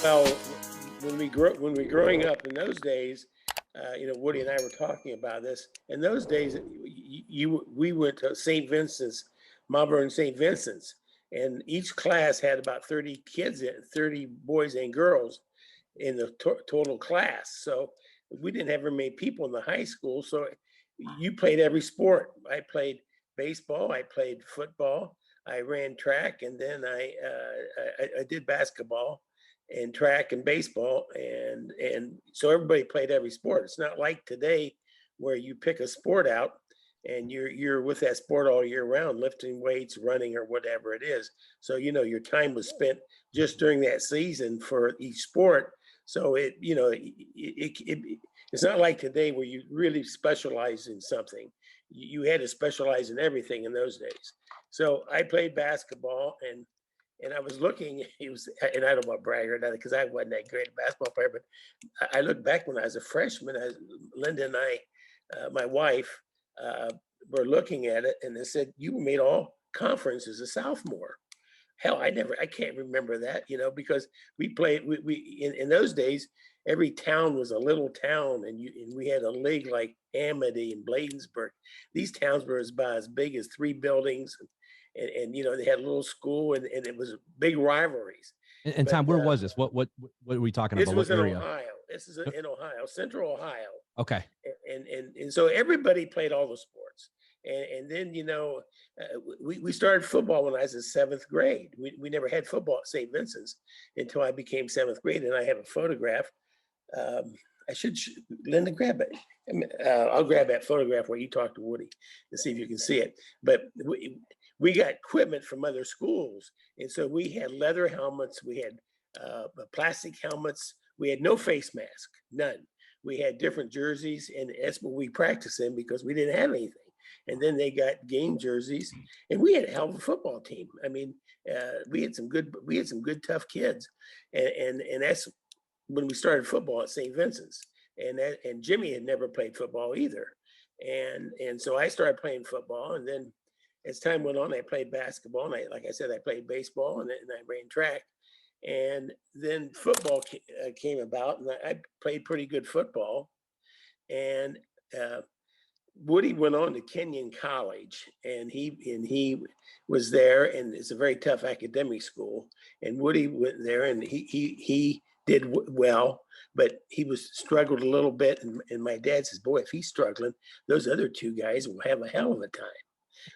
Well, when we growing up in those days, Woody and I were talking about this. In those days, we went to St. Vincent's, Marlboro and St. Vincent's, and each class had about 30 kids, 30 boys and girls in the total class. So we didn't have very many people in the high school. So you played every sport. I played baseball. I played football. I ran track, and then I did basketball and track and baseball, and so everybody played every sport. It's not like today where you pick a sport out and you're with that sport all year round, lifting weights, running, or whatever it is. So your time was spent just during that season for each sport. So it's not like today where you really specialize in something. You had to specialize in everything in those days. So I played basketball, and I was looking. And I don't want to brag or nothing because I wasn't that great a basketball player. But I look back when I was a freshman. Linda and I, my wife, were looking at it, and they said you made all conference as a sophomore. Hell, I can't remember that, because we played. We in those days, every town was a little town, and we had a league like Amity and Bladensburg. These towns were about as big as 3 buildings. And they had a little school, and it was big rivalries. And Tom, where was this? What are we talking about? This was what in area? Ohio. This is in Ohio, Central Ohio. Okay. And so everybody played all the sports. And then we started football when I was in 7th grade. We never had football at St. Vincent's until I became 7th grade, and I have a photograph. I should Linda grab it. I'll grab that photograph where you talk to Woody and see if you can see it. But we got equipment from other schools, and so we had leather helmets, we had plastic helmets, we had no face mask, none. We had different jerseys, and that's what we practiced in because we didn't have anything. And then they got game jerseys, and we had a hell of a football team. I mean, we had some good tough kids, and that's when we started football at St. Vincent's. And Jimmy had never played football either, and so I started playing football, and then as time went on, I played basketball, and like I said, I played baseball, and I ran track, and then football came about, and I played pretty good football, and Woody went on to Kenyon College, and he was there, and it's a very tough academic school, and Woody went there, and he did well, but he struggled a little bit, and my dad says, boy, if he's struggling, those other 2 guys will have a hell of a time.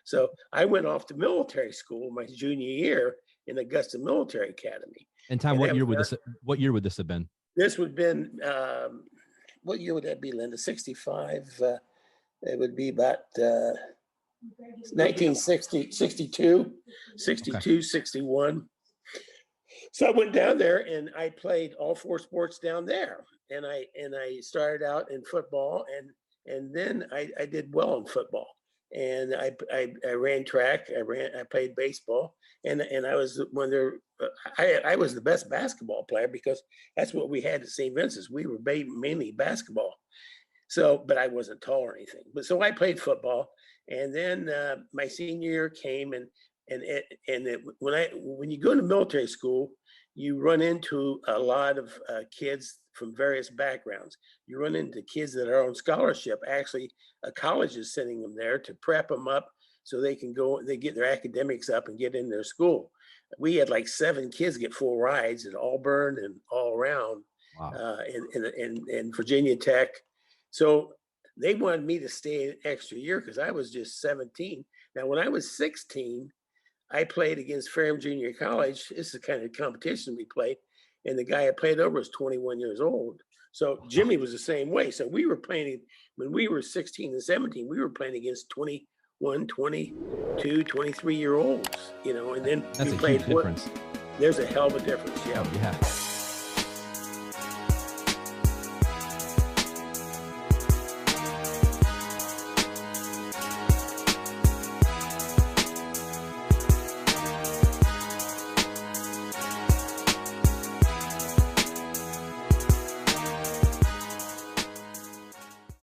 So I went off to military school my junior year in Augusta Military Academy. And Tom, what year would this have been? This would have been, what year would that be, Linda? 65. It would be about 1960, 62, 61. So I went down there, and I played all 4 sports down there. And I started out in football, and then I did well in football. And I ran track. I played baseball, and I was I was the best basketball player because that's what we had at St. Vincent's. We were mainly basketball. So, but I wasn't tall or anything. But so I played football, and then my senior year came, when you go to military school, you run into a lot of kids from various backgrounds. You run into kids that are on scholarship. Actually, a college is sending them there to prep them up so they can get their academics up and get in their school. We had like 7 kids get full rides at Auburn and all around. Wow. In Virginia Tech. So they wanted me to stay an extra year because I was just 17. Now, when I was 16, I played against Ferrum Junior College. This is the kind of competition we played. And the guy I played over was 21 years old. So Jimmy was the same way. So we were playing, when we were 16 and 17, we were playing against 21, 22, 23-year-olds, and then that's we played. Huge difference. There's a hell of a difference, yeah. Oh, yeah.